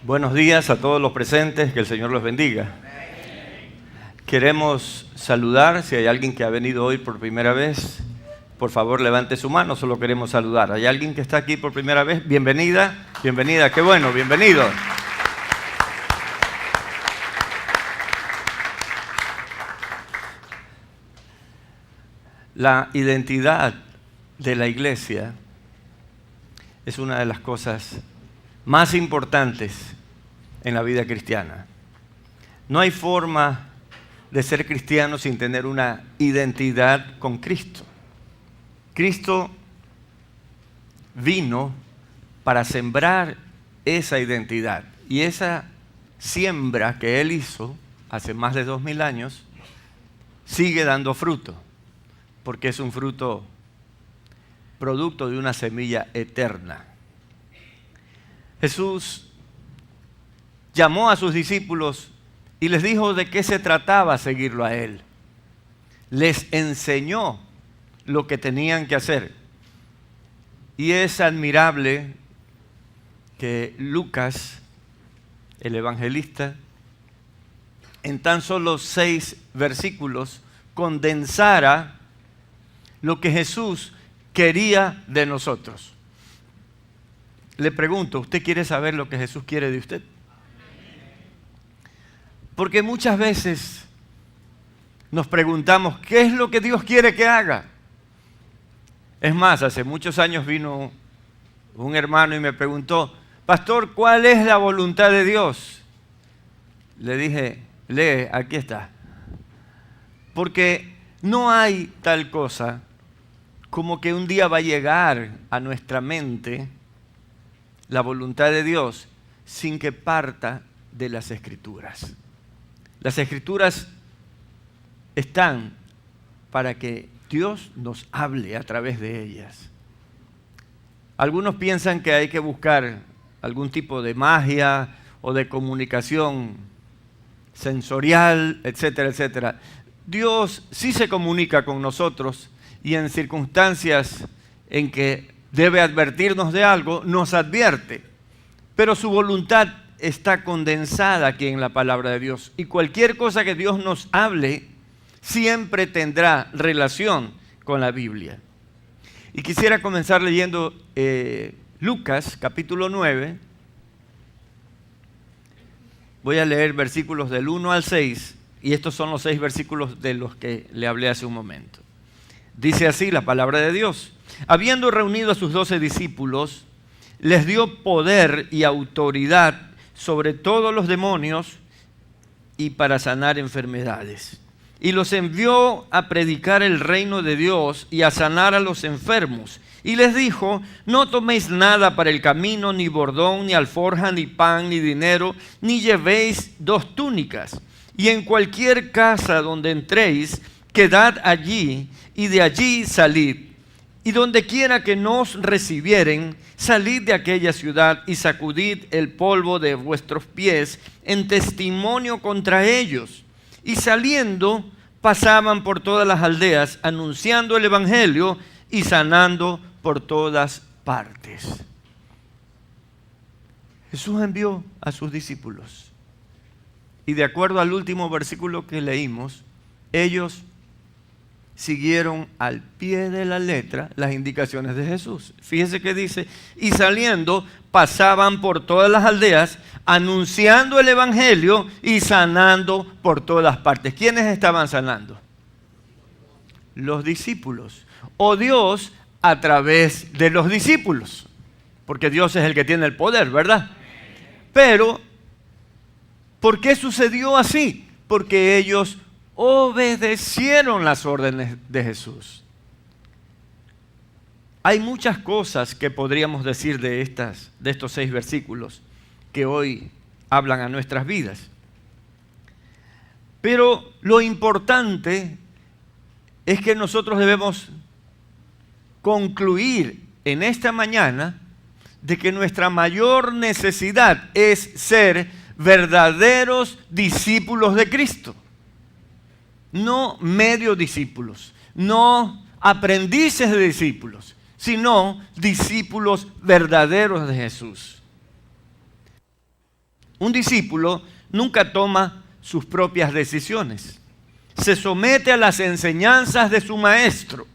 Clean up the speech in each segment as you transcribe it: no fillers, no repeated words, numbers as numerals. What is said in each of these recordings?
Buenos días a todos los presentes, que el Señor los bendiga. Queremos saludar, si hay alguien que ha venido hoy por primera vez, por favor levante su mano, solo queremos saludar. ¿Hay alguien que está aquí por primera vez? Bienvenida, bienvenida, qué bueno, bienvenido. La identidad de la iglesia es una de las cosas más importantes en la vida cristiana. No hay forma de ser cristiano sin tener una identidad con Cristo. Cristo vino para sembrar esa identidad, y esa siembra que Él hizo hace más de 2000 años sigue dando fruto, porque es un fruto producto de una semilla eterna. Jesús llamó a sus discípulos y les dijo de qué se trataba seguirlo a Él. Les enseñó lo que tenían que hacer. Y es admirable que Lucas, el evangelista, en tan solo 6 versículos condensara lo que Jesús quería de nosotros. Le pregunto, ¿usted quiere saber lo que Jesús quiere de usted? Porque muchas veces nos preguntamos, ¿qué es lo que Dios quiere que haga? Es más, hace muchos años vino un hermano y me preguntó, pastor, ¿cuál es la voluntad de Dios? Le dije, lee, aquí está. Porque no hay tal cosa como que un día va a llegar a nuestra mente la voluntad de Dios sin que parta de las Escrituras. Las Escrituras están para que Dios nos hable a través de ellas. Algunos piensan que hay que buscar algún tipo de magia o de comunicación sensorial, etcétera, etcétera. Dios sí se comunica con nosotros y en circunstancias en que debe advertirnos de algo, nos advierte. Pero su voluntad está condensada aquí en la palabra de Dios. Y cualquier cosa que Dios nos hable siempre tendrá relación con la Biblia. Y quisiera comenzar leyendo Lucas capítulo 9. Voy a leer versículos del 1 al 6. Y estos son los 6 versículos de los que le hablé hace un momento. Dice así la palabra de Dios. Habiendo reunido a sus 12 discípulos, les dio poder y autoridad sobre todos los demonios y para sanar enfermedades. Y los envió a predicar el reino de Dios y a sanar a los enfermos. Y les dijo, no toméis nada para el camino, ni bordón, ni alforja, ni pan, ni dinero, ni llevéis 2 túnicas. Y en cualquier casa donde entréis, quedad allí y de allí salid. Y donde quiera que nos recibieren, salid de aquella ciudad y sacudid el polvo de vuestros pies en testimonio contra ellos. Y saliendo, pasaban por todas las aldeas, anunciando el evangelio y sanando por todas partes. Jesús envió a sus discípulos. Y de acuerdo al último versículo que leímos, ellos siguieron al pie de la letra las indicaciones de Jesús. Fíjense que dice, y saliendo pasaban por todas las aldeas, anunciando el evangelio y sanando por todas partes. ¿Quiénes estaban sanando? Los discípulos. O Dios a través de los discípulos. Porque Dios es el que tiene el poder, ¿verdad? Pero, ¿por qué sucedió así? Porque ellos obedecieron las órdenes de Jesús. Hay muchas cosas que podríamos decir de estos 6 versículos que hoy hablan a nuestras vidas. Pero lo importante es que nosotros debemos concluir en esta mañana de que nuestra mayor necesidad es ser verdaderos discípulos de Cristo. No medio discípulos, no aprendices de discípulos, sino discípulos verdaderos de Jesús. Un discípulo nunca toma sus propias decisiones. Se somete a las enseñanzas de su maestro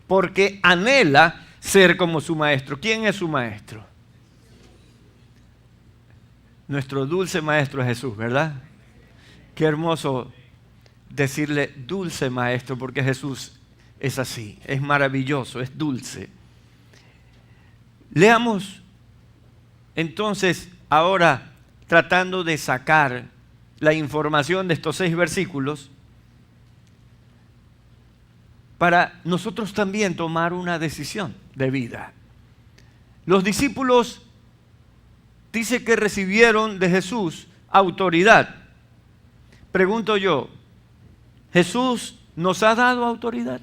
porque anhela ser como su maestro. ¿Quién es su maestro? Nuestro dulce maestro es Jesús, ¿verdad? Qué hermoso decirle dulce maestro, porque Jesús es así, es maravilloso, es dulce. Leamos entonces ahora, tratando de sacar la información de estos 6 versículos, para nosotros también tomar una decisión de vida. Los discípulos dice que recibieron de Jesús autoridad. Pregunto yo, ¿Jesús nos ha dado autoridad?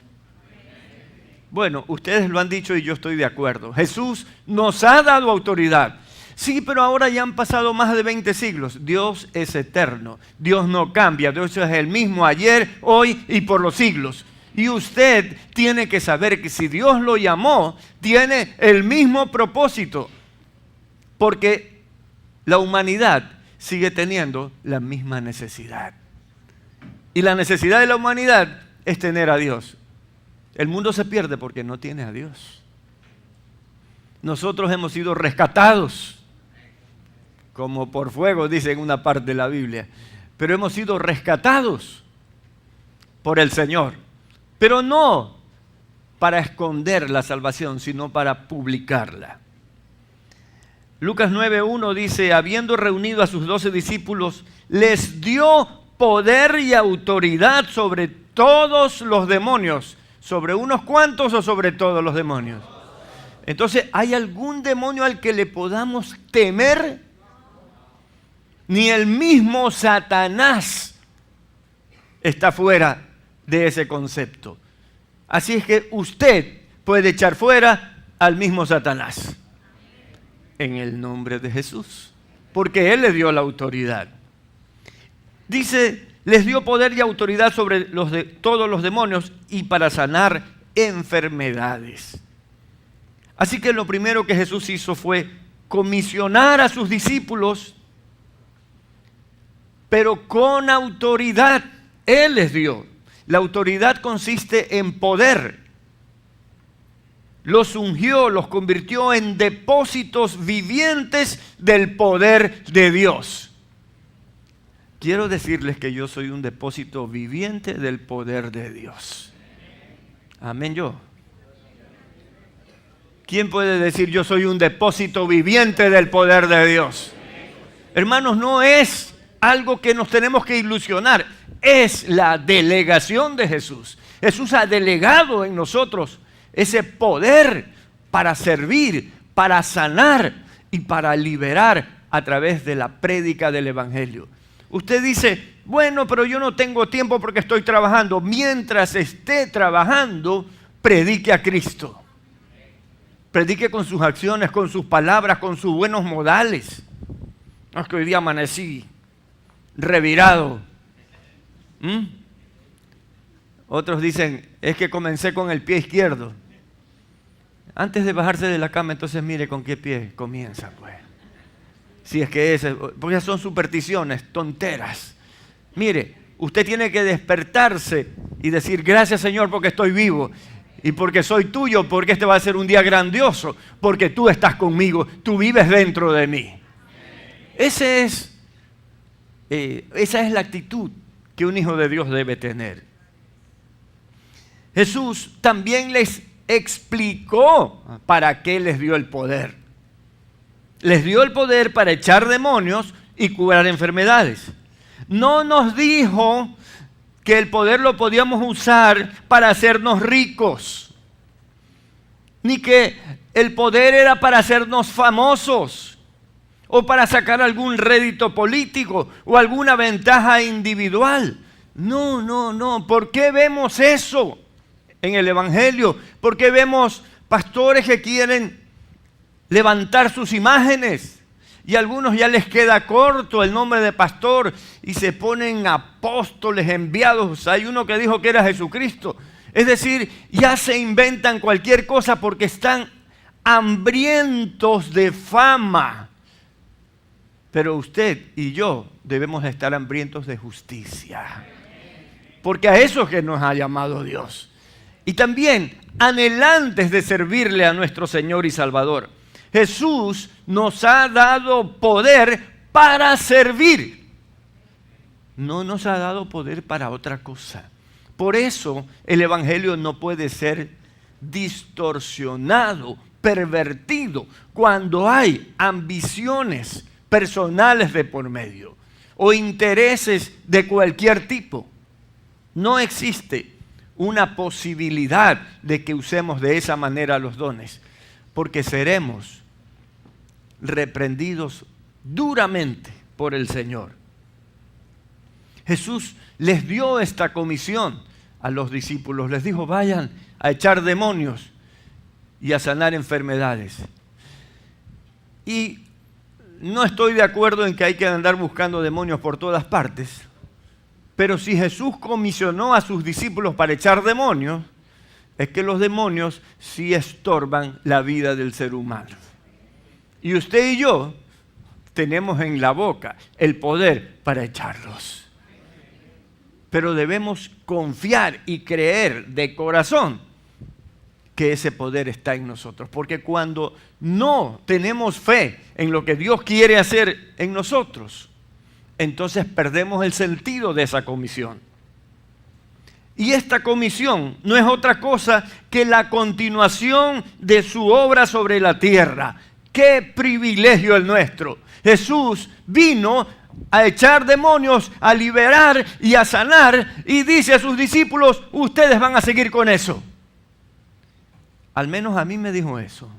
Bueno, ustedes lo han dicho y yo estoy de acuerdo. Jesús nos ha dado autoridad. Sí, pero ahora ya han pasado más de 20 siglos. Dios es eterno. Dios no cambia. Dios es el mismo ayer, hoy y por los siglos. Y usted tiene que saber que si Dios lo llamó, tiene el mismo propósito. Porque la humanidad sigue teniendo la misma necesidad. Y la necesidad de la humanidad es tener a Dios. El mundo se pierde porque no tiene a Dios. Nosotros hemos sido rescatados, como por fuego, dice en una parte de la Biblia. Pero hemos sido rescatados por el Señor. Pero no para esconder la salvación, sino para publicarla. Lucas 9:1 dice, habiendo reunido a sus 12 discípulos, les dio poder y autoridad sobre todos los demonios. ¿Sobre unos cuantos o sobre todos los demonios? Entonces, ¿hay algún demonio al que le podamos temer? Ni el mismo Satanás está fuera de ese concepto. Así es que usted puede echar fuera al mismo Satanás. En el nombre de Jesús. Porque Él le dio la autoridad. Dice, les dio poder y autoridad sobre todos los demonios y para sanar enfermedades. Así que lo primero que Jesús hizo fue comisionar a sus discípulos, pero con autoridad. Él les dio. La autoridad consiste en poder. Los ungió, los convirtió en depósitos vivientes del poder de Dios. Quiero decirles que yo soy un depósito viviente del poder de Dios. Amén yo. ¿Quién puede decir yo soy un depósito viviente del poder de Dios? Hermanos, no es algo que nos tenemos que ilusionar. Es la delegación de Jesús. Jesús ha delegado en nosotros ese poder para servir, para sanar y para liberar a través de la prédica del Evangelio. Usted dice, bueno, pero yo no tengo tiempo porque estoy trabajando. Mientras esté trabajando, predique a Cristo. Predique con sus acciones, con sus palabras, con sus buenos modales. No es que hoy día amanecí revirado. Otros dicen, es que comencé con el pie izquierdo. Antes de bajarse de la cama, entonces mire con qué pie comienza, pues. Si es que porque son supersticiones, tonteras. Mire, usted tiene que despertarse y decir, gracias Señor porque estoy vivo y porque soy tuyo, porque este va a ser un día grandioso, porque tú estás conmigo, tú vives dentro de mí. Esa es la actitud que un hijo de Dios debe tener. Jesús también les explicó para qué les dio el poder. Les dio el poder para echar demonios y curar enfermedades. No nos dijo que el poder lo podíamos usar para hacernos ricos, ni que el poder era para hacernos famosos o para sacar algún rédito político o alguna ventaja individual. No. ¿Por qué vemos eso en el Evangelio? ¿Por qué vemos pastores que quieren levantar sus imágenes? Y a algunos ya les queda corto el nombre de pastor y se ponen apóstoles enviados. Hay uno que dijo que era Jesucristo. Es decir, ya se inventan cualquier cosa porque están hambrientos de fama. Pero usted y yo debemos estar hambrientos de justicia. Porque a eso es que nos ha llamado Dios. Y también anhelantes de servirle a nuestro Señor y Salvador. Jesús nos ha dado poder para servir. No nos ha dado poder para otra cosa. Por eso el Evangelio no puede ser distorsionado, pervertido, cuando hay ambiciones personales de por medio o intereses de cualquier tipo. No existe una posibilidad de que usemos de esa manera los dones, porque seremos reprendidos duramente por el Señor. Jesús les dio esta comisión a los discípulos. Les dijo, vayan a echar demonios y a sanar enfermedades. Y no estoy de acuerdo en que hay que andar buscando demonios por todas partes, pero si Jesús comisionó a sus discípulos para echar demonios, es que los demonios sí estorban la vida del ser humano. Y usted y yo tenemos en la boca el poder para echarlos. Pero debemos confiar y creer de corazón que ese poder está en nosotros. Porque cuando no tenemos fe en lo que Dios quiere hacer en nosotros, entonces perdemos el sentido de esa comisión. Y esta comisión no es otra cosa que la continuación de su obra sobre la tierra. ¡Qué privilegio el nuestro! Jesús vino a echar demonios, a liberar y a sanar, y dice a sus discípulos, ustedes van a seguir con eso. Al menos a mí me dijo eso.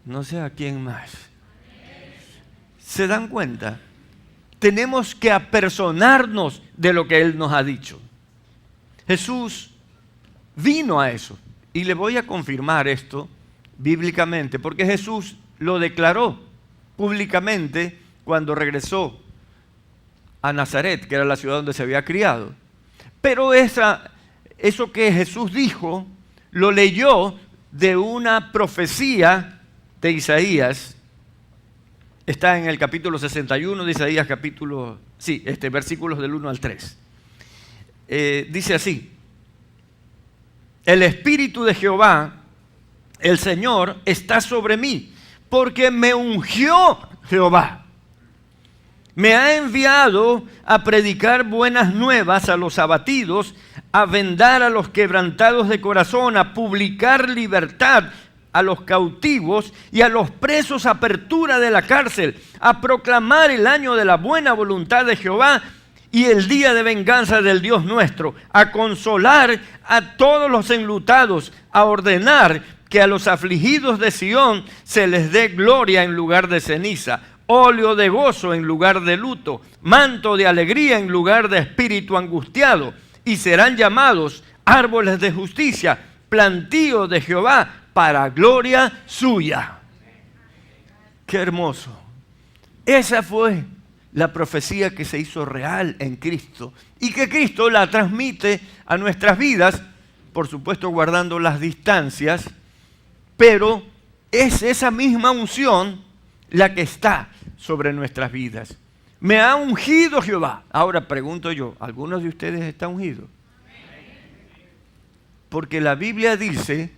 No sé a quién más. ¿Se dan cuenta? Tenemos que apersonarnos de lo que Él nos ha dicho. Jesús vino a eso. Y le voy a confirmar esto bíblicamente, porque Jesús lo declaró públicamente cuando regresó a Nazaret, que era la ciudad donde se había criado. Pero eso que Jesús dijo, lo leyó de una profecía de Isaías. Está en el capítulo 61 de Isaías, versículos del 1 al 3. Dice así: el Espíritu de Jehová, el Señor, está sobre mí, porque me ungió Jehová. Me ha enviado a predicar buenas nuevas a los abatidos, a vendar a los quebrantados de corazón, a publicar libertad a los cautivos y a los presos apertura de la cárcel, a proclamar el año de la buena voluntad de Jehová y el día de venganza del Dios nuestro, a consolar a todos los enlutados, a ordenar que a los afligidos de Sión se les dé gloria en lugar de ceniza, óleo de gozo en lugar de luto, manto de alegría en lugar de espíritu angustiado, y serán llamados árboles de justicia, plantío de Jehová para gloria suya. ¡Qué hermoso! Esa fue la profecía que se hizo real en Cristo y que Cristo la transmite a nuestras vidas, por supuesto guardando las distancias, pero es esa misma unción la que está sobre nuestras vidas. Me ha ungido Jehová. Ahora pregunto yo, ¿algunos de ustedes están ungidos? Porque la Biblia dice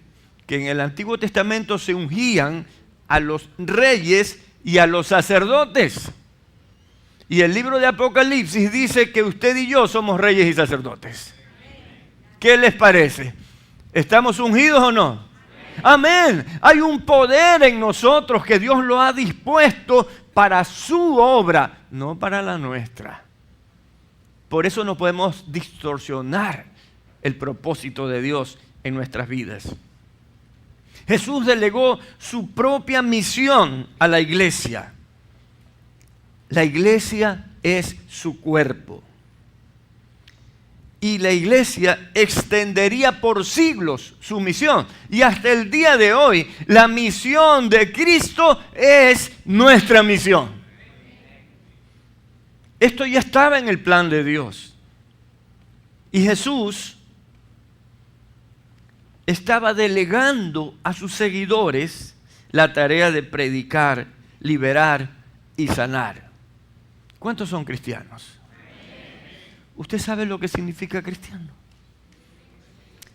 que en el Antiguo Testamento se ungían a los reyes y a los sacerdotes. Y el libro de Apocalipsis dice que usted y yo somos reyes y sacerdotes. ¿Qué les parece? ¿Estamos ungidos o no? Amén. Hay un poder en nosotros que Dios lo ha dispuesto para su obra, no para la nuestra. Por eso no podemos distorsionar el propósito de Dios en nuestras vidas. Jesús delegó su propia misión a la iglesia. La iglesia es su cuerpo. Y la iglesia extendería por siglos su misión. Y hasta el día de hoy, la misión de Cristo es nuestra misión. Esto ya estaba en el plan de Dios. Y Jesús estaba delegando a sus seguidores la tarea de predicar, liberar y sanar. ¿Cuántos son cristianos? ¿Usted sabe lo que significa cristiano?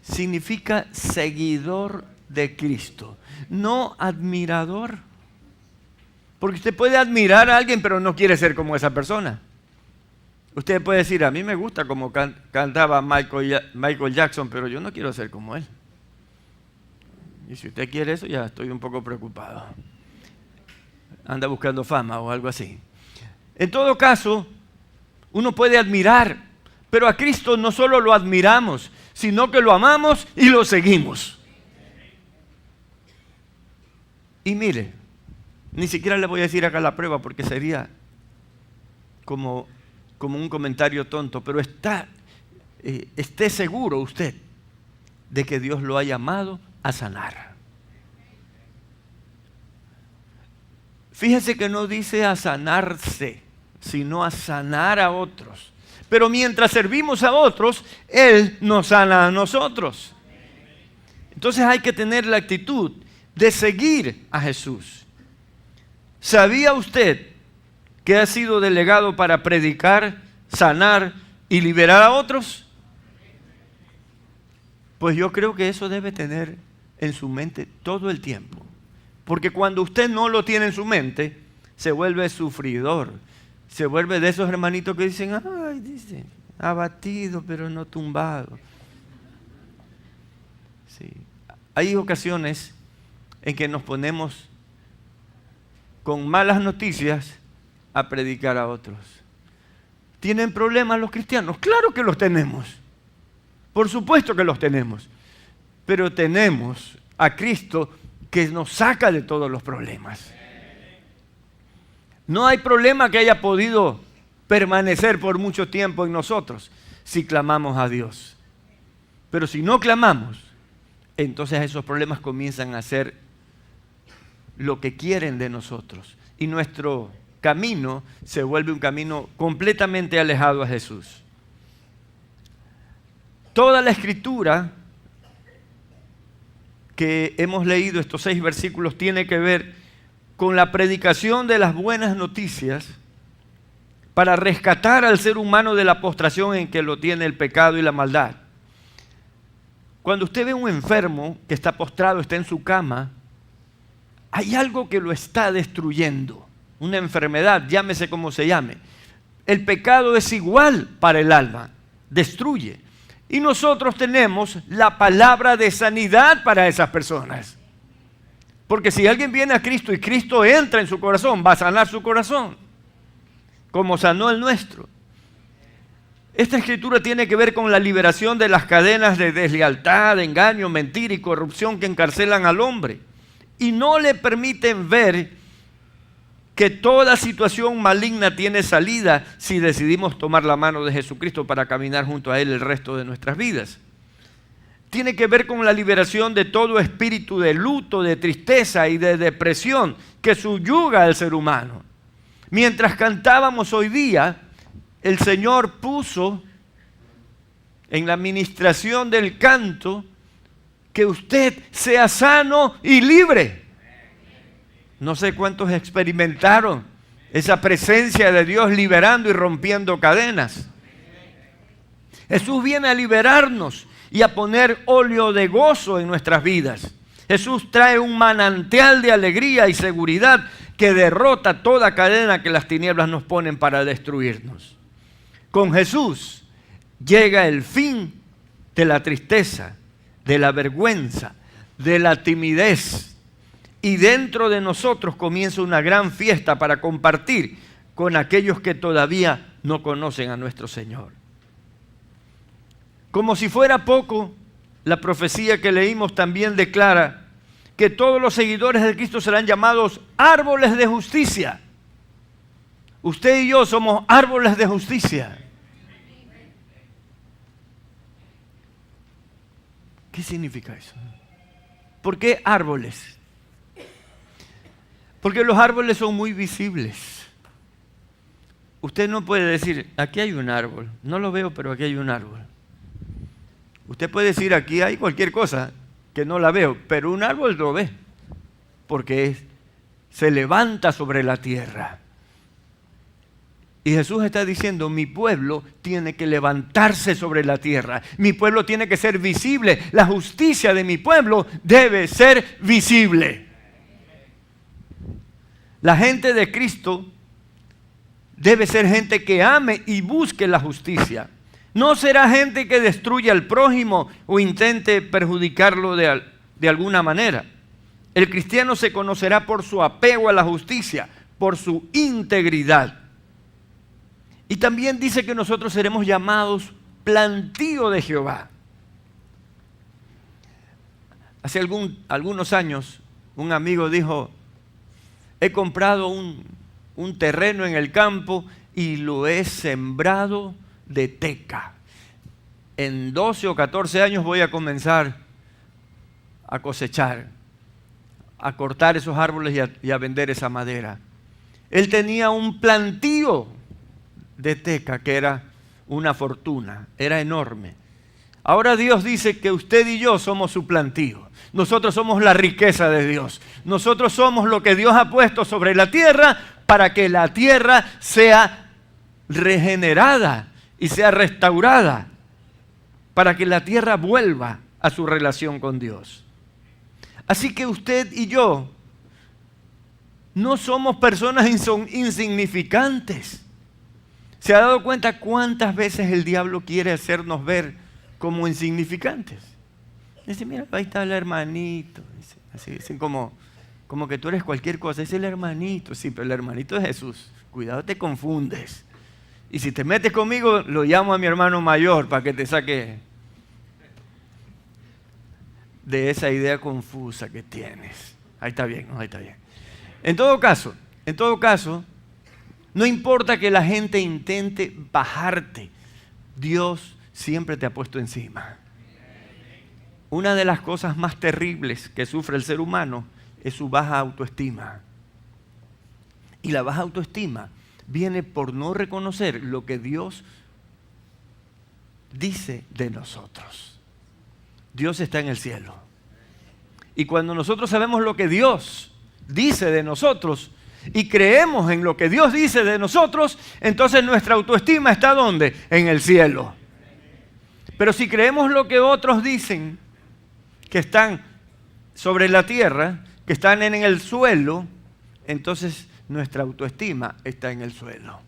Significa seguidor de Cristo, no admirador. Porque usted puede admirar a alguien, pero no quiere ser como esa persona. Usted puede decir, a mí me gusta como cantaba Michael Jackson, pero yo no quiero ser como él. Y si usted quiere eso, ya estoy un poco preocupado. Anda buscando fama o algo así. En todo caso, uno puede admirar, pero a Cristo no solo lo admiramos, sino que lo amamos y lo seguimos. Y mire, ni siquiera le voy a decir acá la prueba porque sería como un comentario tonto, pero esté seguro usted de que Dios lo ha llamado a sanar. Fíjese que no dice a sanarse, sino a sanar a otros. Pero mientras servimos a otros, Él nos sana a nosotros. Entonces hay que tener la actitud de seguir a Jesús. ¿Sabía usted que ha sido delegado para predicar, sanar y liberar a otros? Pues yo creo que eso debe tener en su mente todo el tiempo. Porque cuando usted no lo tiene en su mente, se vuelve sufridor. Se vuelve de esos hermanitos que dicen, ay, dice, abatido pero no tumbado. Sí. Hay ocasiones en que nos ponemos con malas noticias a predicar a otros. ¿Tienen problemas los cristianos? Claro que los tenemos. Por supuesto que los tenemos. Pero tenemos a Cristo que nos saca de todos los problemas. No hay problema que haya podido permanecer por mucho tiempo en nosotros si clamamos a Dios. Pero si no clamamos, entonces esos problemas comienzan a ser lo que quieren de nosotros. Y nuestro camino se vuelve un camino completamente alejado a Jesús. Toda la Escritura que hemos leído, estos 6 versículos, tiene que ver con la predicación de las buenas noticias para rescatar al ser humano de la postración en que lo tiene el pecado y la maldad. Cuando usted ve a un enfermo que está postrado, está en su cama, hay algo que lo está destruyendo, una enfermedad, llámese como se llame. El pecado es igual para el alma, destruye. Y nosotros tenemos la palabra de sanidad para esas personas. Porque si alguien viene a Cristo y Cristo entra en su corazón, va a sanar su corazón, como sanó el nuestro. Esta escritura tiene que ver con la liberación de las cadenas de deslealtad, engaño, mentira y corrupción que encarcelan al hombre. Y no le permiten ver que toda situación maligna tiene salida si decidimos tomar la mano de Jesucristo para caminar junto a Él el resto de nuestras vidas. Tiene que ver con la liberación de todo espíritu de luto, de tristeza y de depresión que subyuga al ser humano. Mientras cantábamos hoy día, el Señor puso en la administración del canto que usted sea sano y libre. No sé cuántos experimentaron esa presencia de Dios liberando y rompiendo cadenas. Jesús viene a liberarnos y a poner óleo de gozo en nuestras vidas. Jesús trae un manantial de alegría y seguridad que derrota toda cadena que las tinieblas nos ponen para destruirnos. Con Jesús llega el fin de la tristeza, de la vergüenza, de la timidez. Y dentro de nosotros comienza una gran fiesta para compartir con aquellos que todavía no conocen a nuestro Señor. Como si fuera poco, la profecía que leímos también declara que todos los seguidores de Cristo serán llamados árboles de justicia. Usted y yo somos árboles de justicia. ¿Qué significa eso? ¿Por qué árboles? Porque los árboles son muy visibles. Usted no puede decir, aquí hay un árbol. No lo veo, pero aquí hay un árbol. Usted puede decir, aquí hay cualquier cosa que no la veo, pero un árbol lo ve, porque se levanta sobre la tierra. Y Jesús está diciendo, mi pueblo tiene que levantarse sobre la tierra. Mi pueblo tiene que ser visible. La justicia de mi pueblo debe ser visible. La gente de Cristo debe ser gente que ame y busque la justicia. No será gente que destruya al prójimo o intente perjudicarlo de alguna manera. El cristiano se conocerá por su apego a la justicia, por su integridad. Y también dice que nosotros seremos llamados plantío de Jehová. Hace algunos años un amigo dijo, he comprado un terreno en el campo y lo he sembrado de teca. En 12 o 14 años voy a comenzar a cosechar, a cortar esos árboles y a vender esa madera. Él tenía un plantío de teca que era una fortuna, era enorme. Ahora Dios dice que usted y yo somos su plantío. Nosotros somos la riqueza de Dios. Nosotros somos lo que Dios ha puesto sobre la tierra para que la tierra sea regenerada y sea restaurada, para que la tierra vuelva a su relación con Dios. Así que usted y yo no somos personas insignificantes. ¿Se ha dado cuenta cuántas veces el diablo quiere hacernos ver como insignificantes? Dice, mira, ahí está el hermanito. Dice, así dicen como que tú eres cualquier cosa. Dice el hermanito. Sí, pero el hermanito es Jesús. Cuidado, te confundes. Y si te metes conmigo, lo llamo a mi hermano mayor para que te saque de esa idea confusa que tienes. Ahí está bien, ¿no? Ahí está bien. En todo caso, no importa que la gente intente bajarte, Dios siempre te ha puesto encima. Una de las cosas más terribles que sufre el ser humano es su baja autoestima. Y la baja autoestima viene por no reconocer lo que Dios dice de nosotros. Dios está en el cielo. Y cuando nosotros sabemos lo que Dios dice de nosotros y creemos en lo que Dios dice de nosotros, entonces nuestra autoestima está ¿dónde? En el cielo. Pero si creemos lo que otros dicen, que están sobre la tierra, que están en el suelo, entonces nuestra autoestima está en el suelo.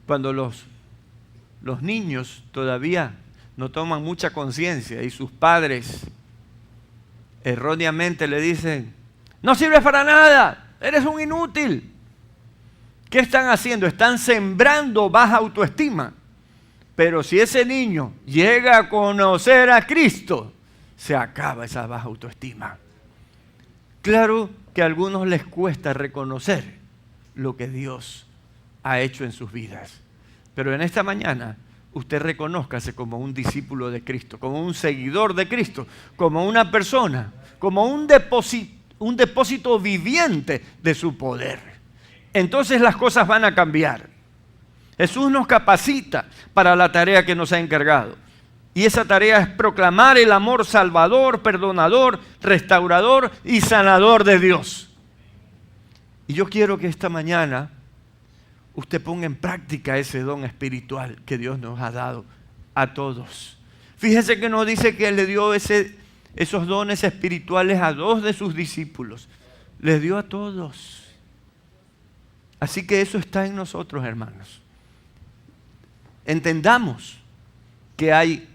Cuando los niños todavía no toman mucha conciencia y sus padres erróneamente le dicen, no sirves para nada, eres un inútil. ¿Qué están haciendo? Están sembrando baja autoestima. Pero si ese niño llega a conocer a Cristo, se acaba esa baja autoestima. Claro que a algunos les cuesta reconocer lo que Dios ha hecho en sus vidas. Pero en esta mañana, usted reconózcase como un discípulo de Cristo, como un seguidor de Cristo, como una persona, como un depósito viviente de su poder. Entonces las cosas van a cambiar. Jesús nos capacita para la tarea que nos ha encargado. Y esa tarea es proclamar el amor salvador, perdonador, restaurador y sanador de Dios. Y yo quiero que esta mañana usted ponga en práctica ese don espiritual que Dios nos ha dado a todos. Fíjese que nos dice que le dio esos dones espirituales a 2 de sus discípulos. Les dio a todos. Así que eso está en nosotros, hermanos. Entendamos que hay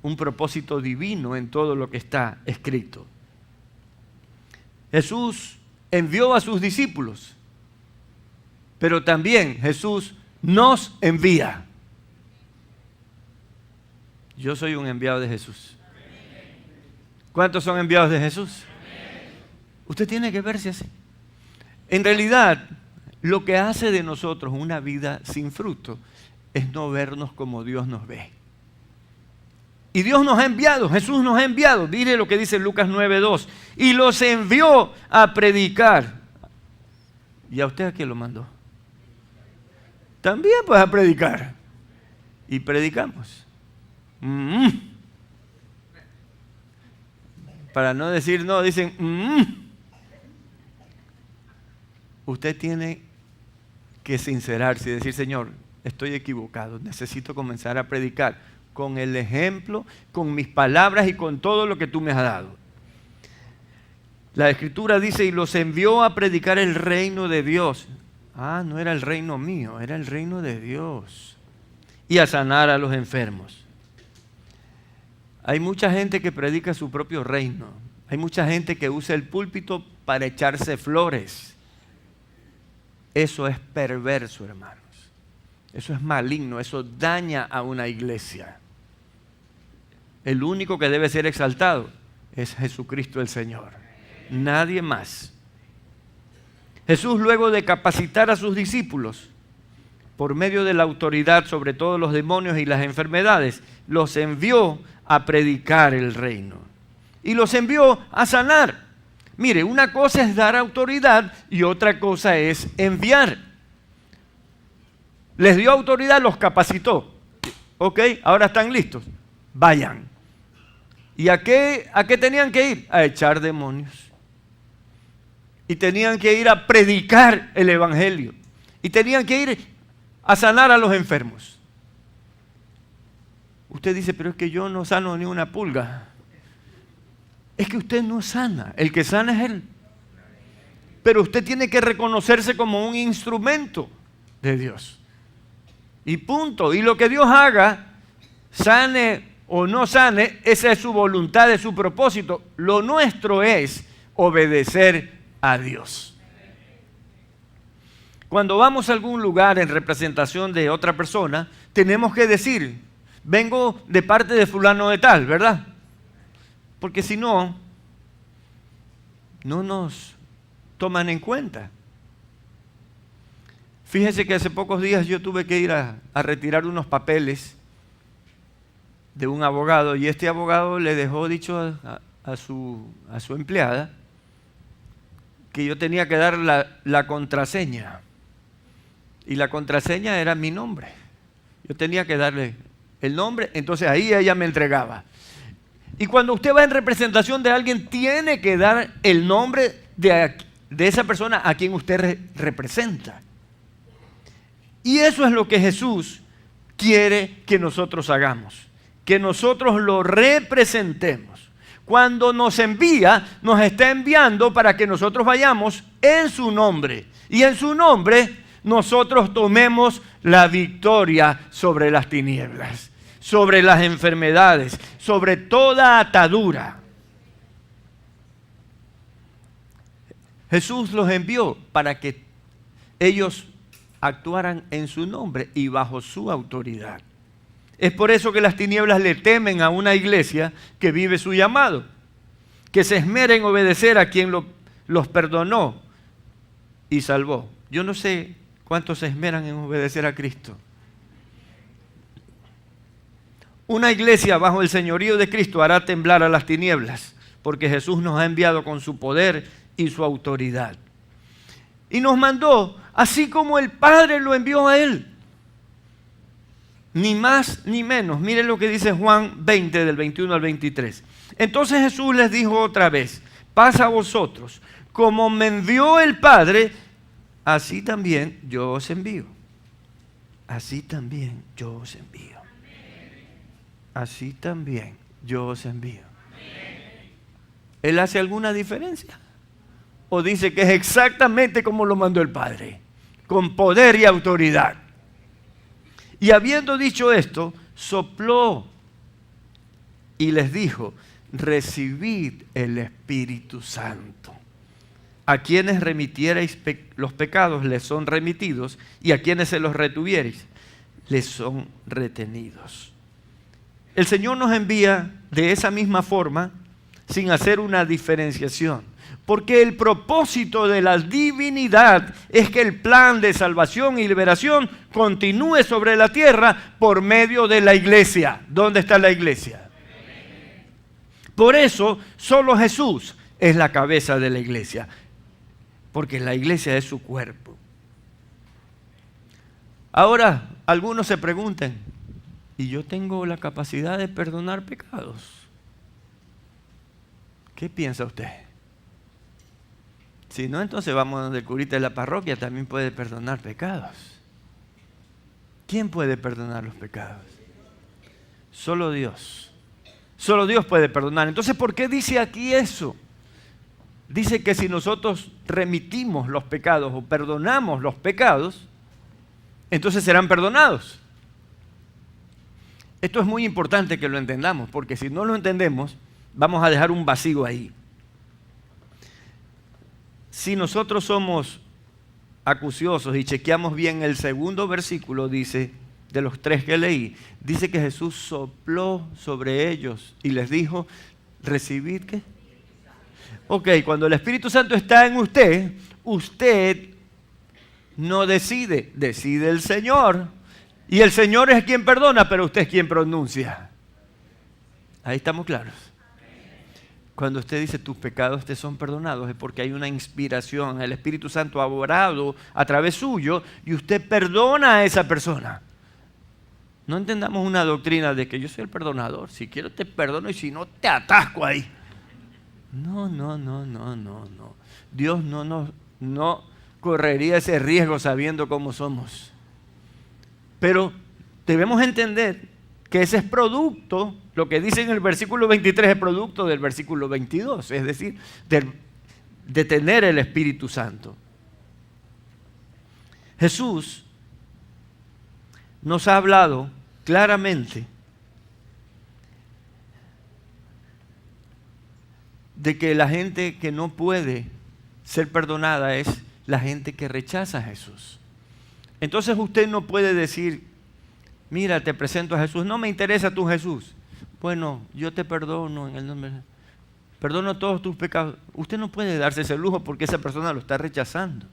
un propósito divino en todo lo que está escrito. Jesús envió a sus discípulos, pero también Jesús nos envía. Yo soy un enviado de Jesús. ¿Cuántos son enviados de Jesús? Usted tiene que verse así. En realidad, lo que hace de nosotros una vida sin fruto es no vernos como Dios nos ve. Y Dios nos ha enviado, Jesús nos ha enviado. Mire lo que dice Lucas 9:2. Y los envió a predicar. ¿Y a usted a quién lo mandó? También pues a predicar. Y predicamos. Para no decir no, dicen Usted tiene que sincerarse y decir, Señor, estoy equivocado, necesito comenzar a predicar con el ejemplo, con mis palabras y con todo lo que tú me has dado. La Escritura dice, y los envió a predicar el reino de Dios. Ah, no era el reino mío, era el reino de Dios. Y a sanar a los enfermos. Hay mucha gente que predica su propio reino. Hay mucha gente que usa el púlpito para echarse flores. Eso es perverso, hermanos. Eso es maligno, eso daña a una iglesia. El único que debe ser exaltado es Jesucristo el Señor. Nadie más. Jesús, luego de capacitar a sus discípulos por medio de la autoridad sobre todos los demonios y las enfermedades, los envió a predicar el reino y los envió a sanar. Mire, una cosa es dar autoridad y otra cosa es enviar. Les dio autoridad, los capacitó. Ok, ahora están listos. Vayan. ¿Y a qué tenían que ir? A echar demonios. Y tenían que ir a predicar el evangelio. Y tenían que ir a sanar a los enfermos. Usted dice, pero es que yo no sano ni una pulga. Es que usted no sana. El que sana es Él. Pero usted tiene que reconocerse como un instrumento de Dios. Y punto. Y lo que Dios haga, sane o no sane, esa es su voluntad, es su propósito. Lo nuestro es obedecer a Dios. Cuando vamos a algún lugar en representación de otra persona, tenemos que decir, vengo de parte de fulano de tal, ¿verdad? Porque si no, no nos toman en cuenta. Fíjense que hace pocos días yo tuve que ir a retirar unos papeles de un abogado y este abogado le dejó dicho a su empleada que yo tenía que dar la contraseña. Y la contraseña era mi nombre. Yo tenía que darle el nombre, entonces ahí ella me entregaba. Y cuando usted va en representación de alguien, tiene que dar el nombre de esa persona a quien usted representa. Y eso es lo que Jesús quiere que nosotros hagamos. Que nosotros lo representemos. Cuando nos envía, nos está enviando para que nosotros vayamos en su nombre. Y en su nombre nosotros tomemos la victoria sobre las tinieblas, sobre las enfermedades, sobre toda atadura. Jesús los envió para que ellos actuaran en su nombre y bajo su autoridad. Es por eso que las tinieblas le temen a una iglesia que vive su llamado, que se esmera en obedecer a quien los perdonó y salvó. Yo no sé cuántos se esmeran en obedecer a Cristo. Una iglesia bajo el señorío de Cristo hará temblar a las tinieblas, porque Jesús nos ha enviado con su poder y su autoridad. Y nos mandó, así como el Padre lo envió a Él. Ni más ni menos. Miren lo que dice Juan 20, del 21 al 23. Entonces Jesús les dijo otra vez, paz a vosotros, como me envió el Padre, así también yo os envío. Así también yo os envío. Así también yo os envío. ¿Él hace alguna diferencia? ¿O dice que es exactamente como lo mandó el Padre? Con poder y autoridad. Y habiendo dicho esto, sopló y les dijo, recibid el Espíritu Santo. A quienes remitierais los pecados les son remitidos, y a quienes se los retuviereis les son retenidos. El Señor nos envía de esa misma forma, sin hacer una diferenciación. Porque el propósito de la divinidad es que el plan de salvación y liberación continúe sobre la tierra por medio de la iglesia. ¿Dónde está la iglesia? Por eso, solo Jesús es la cabeza de la iglesia. Porque la iglesia es su cuerpo. Ahora, algunos se preguntan, ¿y yo tengo la capacidad de perdonar pecados? ¿Qué piensa usted? Si no, entonces vamos donde el curita de la parroquia, también puede perdonar pecados. ¿Quién puede perdonar los pecados? Solo Dios. Solo Dios puede perdonar. Entonces, ¿por qué dice aquí eso? Dice que si nosotros remitimos los pecados o perdonamos los pecados, entonces serán perdonados. Esto es muy importante que lo entendamos, porque si no lo entendemos, vamos a dejar un vacío ahí. Si nosotros somos acuciosos y chequeamos bien el segundo versículo, dice, de los 3 que leí, dice que Jesús sopló sobre ellos y les dijo, ¿recibid qué? Ok, cuando el Espíritu Santo está en usted, usted no decide, decide el Señor. Y el Señor es quien perdona, pero usted es quien pronuncia. Ahí estamos claros. Cuando usted dice tus pecados te son perdonados es porque hay una inspiración. El Espíritu Santo ha obrado a través suyo y usted perdona a esa persona. No entendamos una doctrina de que yo soy el perdonador. Si quiero te perdono y si no te atasco ahí. No. Dios no correría ese riesgo sabiendo cómo somos. Pero debemos entender que ese es producto, lo que dice en el versículo 23 es producto del versículo 22, es decir, de tener el Espíritu Santo. Jesús nos ha hablado claramente de que la gente que no puede ser perdonada es la gente que rechaza a Jesús. Entonces usted no puede decir, mira, te presento a Jesús, no me interesa tu Jesús. Bueno, yo te perdono en el nombre de Jesús. Perdono todos tus pecados. Usted no puede darse ese lujo porque esa persona lo está rechazando.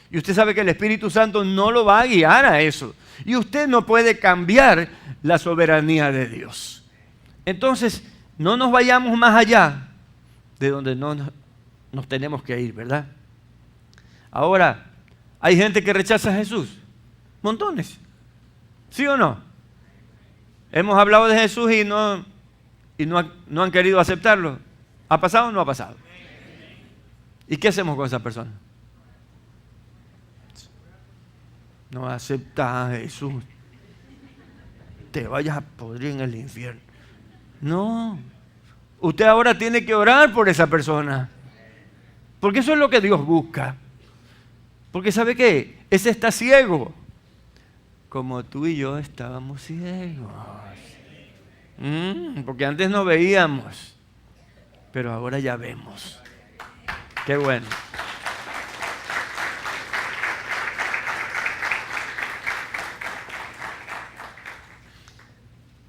Y usted sabe que el Espíritu Santo no lo va a guiar a eso. Y usted no puede cambiar la soberanía de Dios. Entonces, no nos vayamos más allá de donde no nos tenemos que ir, ¿verdad? Ahora, ¿hay gente que rechaza a Jesús? Montones. ¿Sí o no? Hemos hablado de Jesús y no han querido aceptarlo. ¿Ha pasado o no ha pasado? ¿Y qué hacemos con esa persona? No acepta a Jesús. Te vayas a podrir en el infierno. No. Usted ahora tiene que orar por esa persona. Porque eso es lo que Dios busca. Porque ¿sabe qué? Ese está ciego. Como tú y yo estábamos ciegos. Porque antes no veíamos. Pero ahora ya vemos. Qué bueno.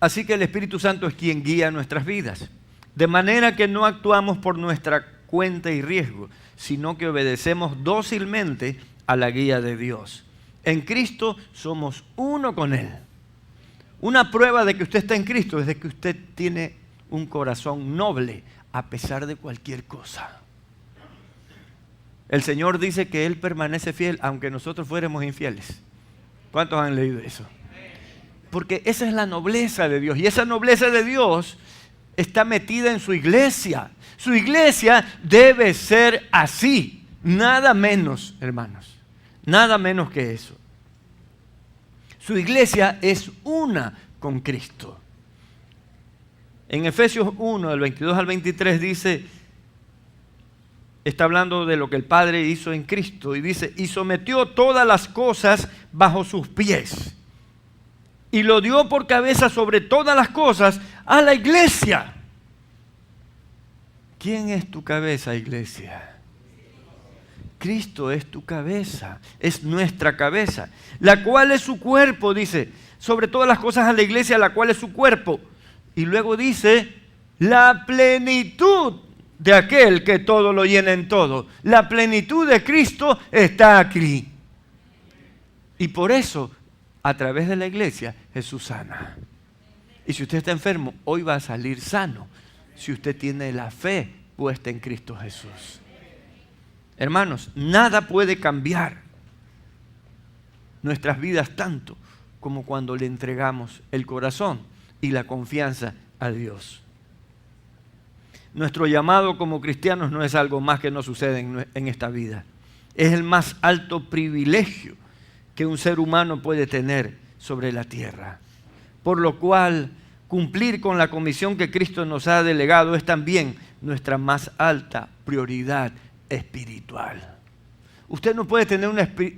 Así que el Espíritu Santo es quien guía nuestras vidas. De manera que no actuamos por nuestra cuenta y riesgo, sino que obedecemos dócilmente a la guía de Dios. En Cristo somos uno con Él. Una prueba de que usted está en Cristo es de que usted tiene un corazón noble a pesar de cualquier cosa. El Señor dice que Él permanece fiel aunque nosotros fuéramos infieles. ¿Cuántos han leído eso? Porque esa es la nobleza de Dios. Y esa nobleza de Dios está metida en su iglesia. Su iglesia debe ser así. Nada menos, hermanos. Nada menos que eso. Su iglesia es una con Cristo. En Efesios 1, del 22 al 23 dice, está hablando de lo que el Padre hizo en Cristo y dice, y sometió todas las cosas bajo sus pies y lo dio por cabeza sobre todas las cosas a la iglesia. ¿Quién es tu cabeza, iglesia? Cristo es tu cabeza, es nuestra cabeza, la cual es su cuerpo, dice, sobre todas las cosas a la iglesia, la cual es su cuerpo. Y luego dice, la plenitud de aquel que todo lo llena en todo. La plenitud de Cristo está aquí. Y por eso, a través de la iglesia, Jesús sana. Y si usted está enfermo, hoy va a salir sano, si usted tiene la fe puesta en Cristo Jesús. Hermanos, nada puede cambiar nuestras vidas tanto como cuando le entregamos el corazón y la confianza a Dios. Nuestro llamado como cristianos no es algo más que nos sucede en esta vida. Es el más alto privilegio que un ser humano puede tener sobre la tierra. Por lo cual, cumplir con la comisión que Cristo nos ha delegado es también nuestra más alta prioridad espiritual. Usted no puede tener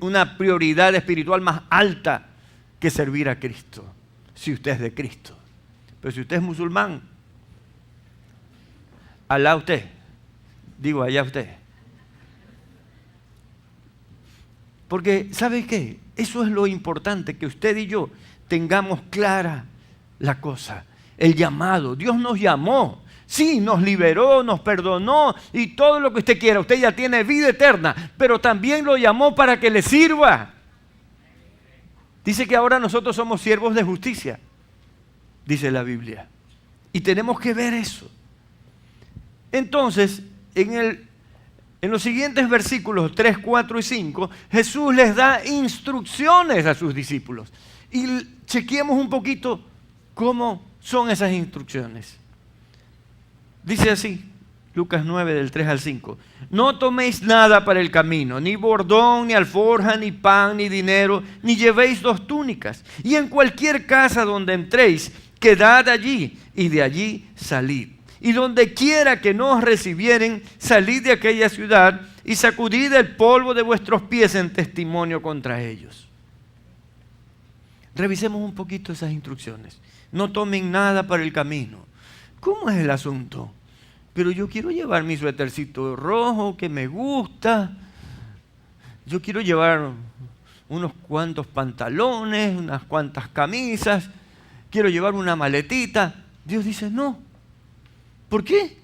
una prioridad espiritual más alta que servir a Cristo, si usted es de Cristo. Pero si usted es musulmán, Alá usted, digo allá usted. Porque, ¿sabe qué? Eso es lo importante, que usted y yo tengamos clara la cosa, el llamado. Dios nos llamó, sí, nos liberó, nos perdonó y todo lo que usted quiera. Usted ya tiene vida eterna, pero también lo llamó para que le sirva. Dice que ahora nosotros somos siervos de justicia, dice la Biblia. Y tenemos que ver eso. Entonces, en los siguientes versículos 3, 4 y 5, Jesús les da instrucciones a sus discípulos. Y chequeemos un poquito cómo son esas instrucciones. Dice así, Lucas 9, del 3 al 5. No toméis nada para el camino, ni bordón, ni alforja, ni pan, ni dinero, ni llevéis 2 túnicas. Y en cualquier casa donde entréis, quedad allí, y de allí salid. Y donde quiera que no os recibieren, salid de aquella ciudad y sacudid el polvo de vuestros pies en testimonio contra ellos. Revisemos un poquito esas instrucciones. No tomen nada para el camino. ¿Cómo es el asunto? Pero yo quiero llevar mi suétercito rojo que me gusta. Yo quiero llevar unos cuantos pantalones, unas cuantas camisas. Quiero llevar una maletita. Dios dice, no. ¿Por qué?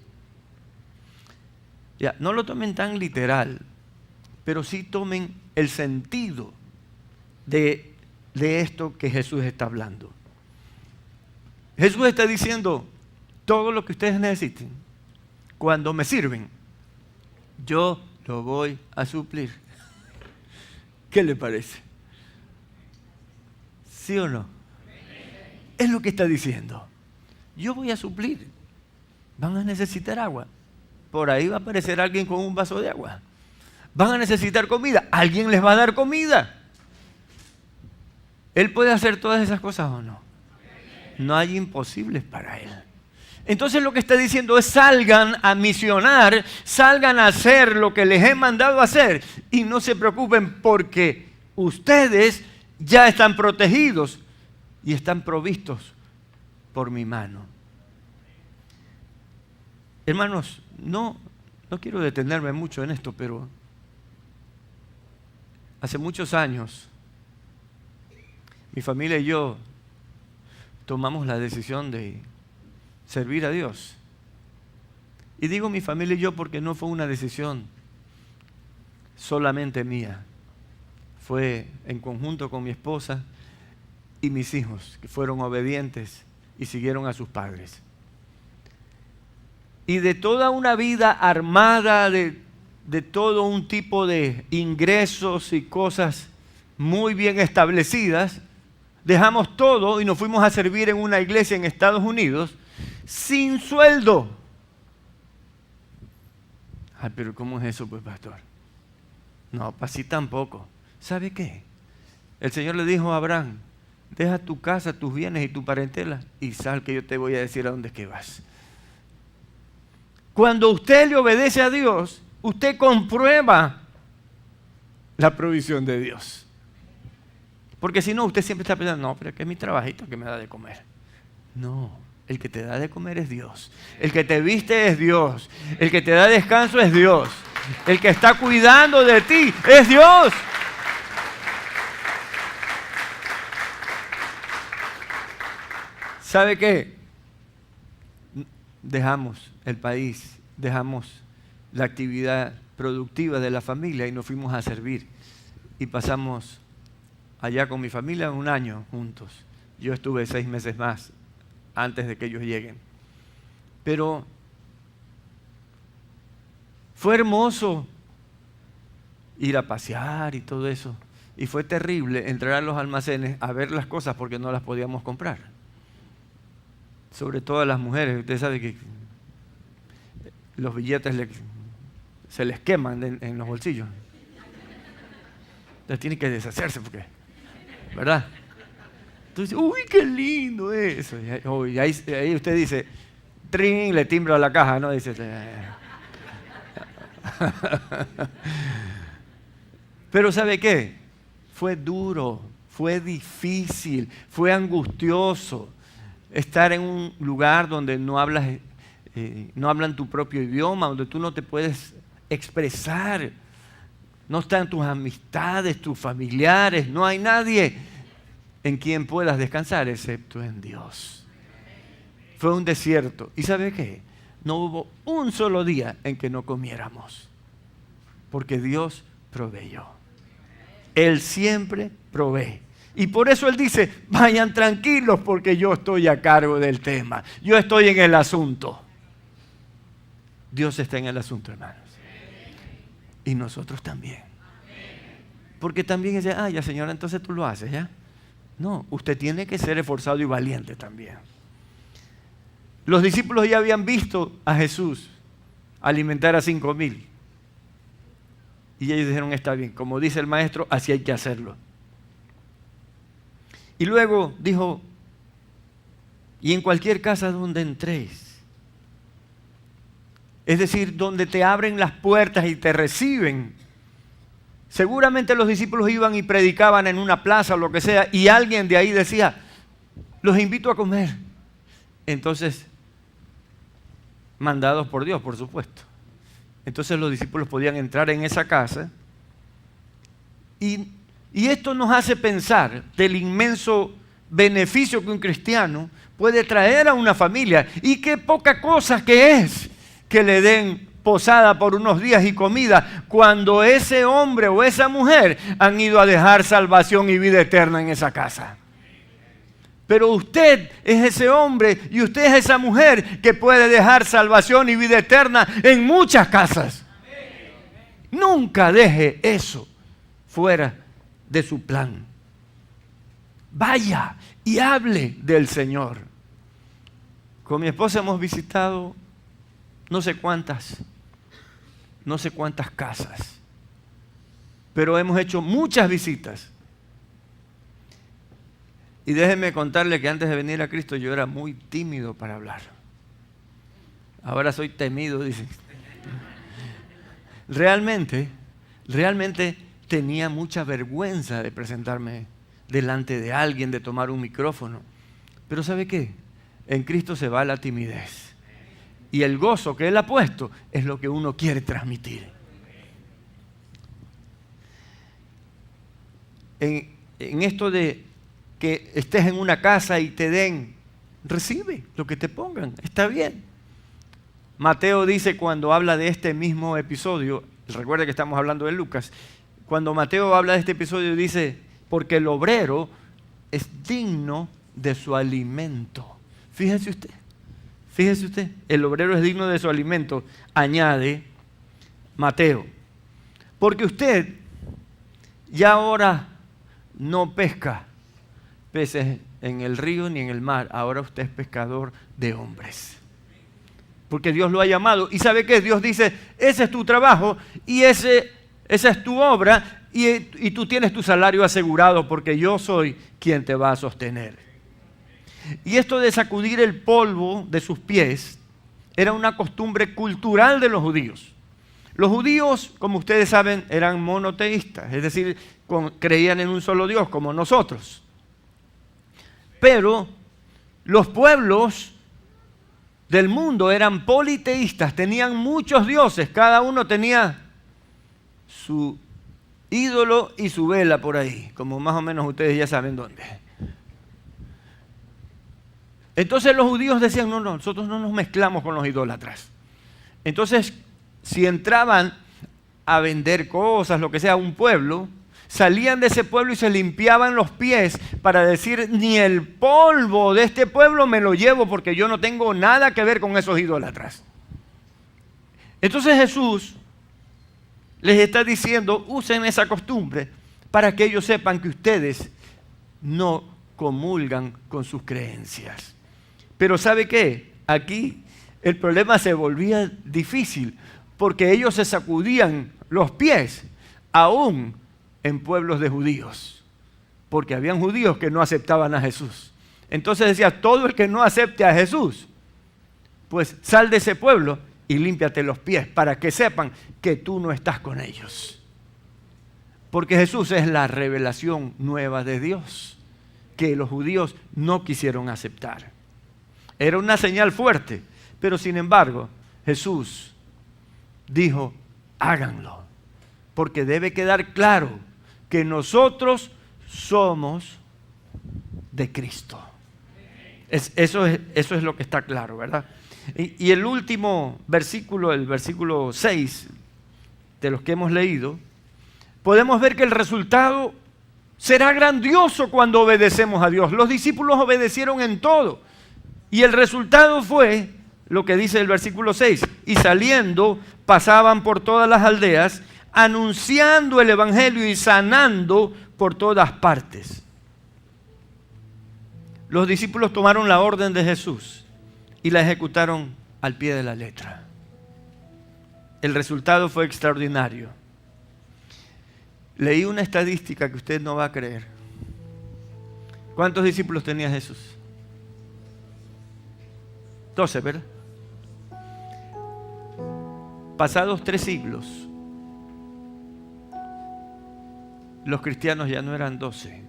Ya, no lo tomen tan literal, pero sí tomen el sentido de esto que Jesús está hablando. Jesús está diciendo, todo lo que ustedes necesiten, cuando me sirven, yo lo voy a suplir. ¿Qué le parece? ¿Sí o no? Es lo que está diciendo. Yo voy a suplir. Van a necesitar agua. Por ahí va a aparecer alguien con un vaso de agua. Van a necesitar comida. Alguien les va a dar comida. ¿Él puede hacer todas esas cosas o no? No hay imposibles para Él. Entonces lo que está diciendo es salgan a misionar, salgan a hacer lo que les he mandado a hacer y no se preocupen porque ustedes ya están protegidos y están provistos por mi mano. Hermanos, no quiero detenerme mucho en esto, pero hace muchos años mi familia y yo tomamos la decisión de servir a Dios. Y digo mi familia y yo porque no fue una decisión solamente mía. Fue en conjunto con mi esposa y mis hijos, que fueron obedientes y siguieron a sus padres. Y de toda una vida armada de todo un tipo de ingresos y cosas muy bien establecidas, dejamos todo y nos fuimos a servir en una iglesia en Estados Unidos sin sueldo. Ay, pero ¿cómo es eso, pues, pastor? No, así tampoco. ¿Sabe qué? El Señor le dijo a Abraham, deja tu casa, tus bienes y tu parentela y sal que yo te voy a decir a dónde es que vas. Cuando usted le obedece a Dios, usted comprueba la provisión de Dios. Porque si no, usted siempre está pensando, no, pero es que es mi trabajito que me da de comer. No, el que te da de comer es Dios. El que te viste es Dios. El que te da descanso es Dios. El que está cuidando de ti es Dios. ¿Sabe qué? Dejamos el país, dejamos la actividad productiva de la familia y nos fuimos a servir. Y pasamos allá con mi familia 1 año juntos. Yo estuve 6 meses más antes de que ellos lleguen. Pero fue hermoso ir a pasear y todo eso. Y fue terrible entrar a los almacenes a ver las cosas porque no las podíamos comprar. Sobre todo a las mujeres. Usted sabe que los billetes se les queman en los bolsillos. Entonces tiene que deshacerse porque, ¿verdad? Entonces, uy, qué lindo eso. Y ahí usted dice, trin, le timbra la caja, ¿no? Dice, pero ¿sabe qué? Fue duro, fue difícil, fue angustioso estar en un lugar donde no hablan tu propio idioma, donde tú no te puedes expresar, no están tus amistades, tus familiares, no hay nadie en quien puedas descansar excepto en Dios. Fue un desierto. ¿Y sabe qué? No hubo un solo día en que no comiéramos, porque Dios proveyó. Él siempre provee. Y por eso Él dice, vayan tranquilos porque yo estoy a cargo del tema. Yo estoy en el asunto. Dios está en el asunto, hermanos. Y nosotros también. Porque también dice, ya Señora, entonces tú lo haces, ¿ya? No, usted tiene que ser esforzado y valiente también. Los discípulos ya habían visto a Jesús alimentar a 5,000. Y ellos dijeron, está bien, como dice el maestro, así hay que hacerlo. Y luego dijo, y en cualquier casa donde entréis, es decir, donde te abren las puertas y te reciben. Seguramente los discípulos iban y predicaban en una plaza o lo que sea, y alguien de ahí decía, los invito a comer. Entonces, mandados por Dios, por supuesto. Entonces los discípulos podían entrar en esa casa y esto nos hace pensar del inmenso beneficio que un cristiano puede traer a una familia y qué poca cosa que es que le den posada por unos días y comida cuando ese hombre o esa mujer han ido a dejar salvación y vida eterna en esa casa. Pero usted es ese hombre y usted es esa mujer que puede dejar salvación y vida eterna en muchas casas. Nunca deje eso fuera de su plan. Vaya y hable del Señor. Con mi esposa hemos visitado no sé cuántas casas, pero hemos hecho muchas visitas. Y déjenme contarle que antes de venir a Cristo yo era muy tímido para hablar. Ahora soy temido, dicen. Realmente tenía mucha vergüenza de presentarme delante de alguien, de tomar un micrófono. Pero ¿sabe qué? En Cristo se va la timidez. Y el gozo que Él ha puesto es lo que uno quiere transmitir. En esto de que estés en una casa y te den, recibe lo que te pongan, está bien. Mateo dice cuando habla de este mismo episodio, recuerda que estamos hablando de Lucas, cuando Mateo habla de este episodio dice, porque el obrero es digno de su alimento. Fíjese usted, el obrero es digno de su alimento, añade Mateo, porque usted ya ahora no pesca peces en el río ni en el mar, ahora usted es pescador de hombres. Porque Dios lo ha llamado. ¿Y sabe qué? Dios dice, ese es tu trabajo y esa es tu obra y tú tienes tu salario asegurado porque yo soy quien te va a sostener. Y esto de sacudir el polvo de sus pies era una costumbre cultural de los judíos. Los judíos, como ustedes saben, eran monoteístas, es decir, creían en un solo Dios como nosotros. Pero los pueblos del mundo eran politeístas, tenían muchos dioses, cada uno tenía su ídolo y su vela por ahí, como más o menos ustedes ya saben dónde. Entonces los judíos decían, no, nosotros no nos mezclamos con los idólatras. Entonces, si entraban a vender cosas, lo que sea, a un pueblo, salían de ese pueblo y se limpiaban los pies para decir, ni el polvo de este pueblo me lo llevo porque yo no tengo nada que ver con esos idólatras. Entonces Jesús les está diciendo, usen esa costumbre para que ellos sepan que ustedes no comulgan con sus creencias. Pero ¿sabe qué? Aquí el problema se volvía difícil porque ellos se sacudían los pies aún en pueblos de judíos, porque habían judíos que no aceptaban a Jesús. Entonces decía, todo el que no acepte a Jesús, pues sal de ese pueblo y límpiate los pies para que sepan que tú no estás con ellos. Porque Jesús es la revelación nueva de Dios, que los judíos no quisieron aceptar. Era una señal fuerte, pero sin embargo, Jesús dijo, háganlo, porque debe quedar claro que nosotros somos de Cristo. Eso es lo que está claro, ¿verdad? Y el último versículo, el versículo 6 de los que hemos leído, podemos ver que el resultado será grandioso cuando obedecemos a Dios. Los discípulos obedecieron en todo. Y el resultado fue lo que dice el versículo 6. Y saliendo, pasaban por todas las aldeas, anunciando el evangelio y sanando por todas partes. Los discípulos tomaron la orden de Jesús y la ejecutaron al pie de la letra. El resultado fue extraordinario. Leí una estadística que usted no va a creer. ¿Cuántos discípulos tenía Jesús? 12, ¿verdad? Pasados 3 siglos, los cristianos ya no eran 12,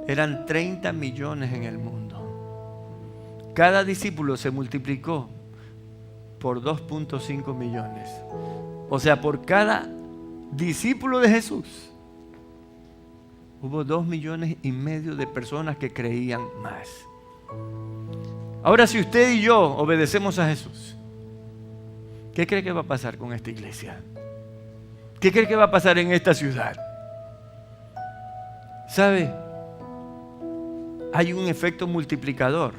eran 30 millones en el mundo. Cada discípulo se multiplicó por 2.5 millones. O sea, por cada discípulo de Jesús hubo 2,5 millones de personas que creían más. Ahora, si usted y yo obedecemos a Jesús, ¿qué cree que va a pasar con esta iglesia? ¿Qué cree que va a pasar en esta ciudad? ¿Sabe? Hay un efecto multiplicador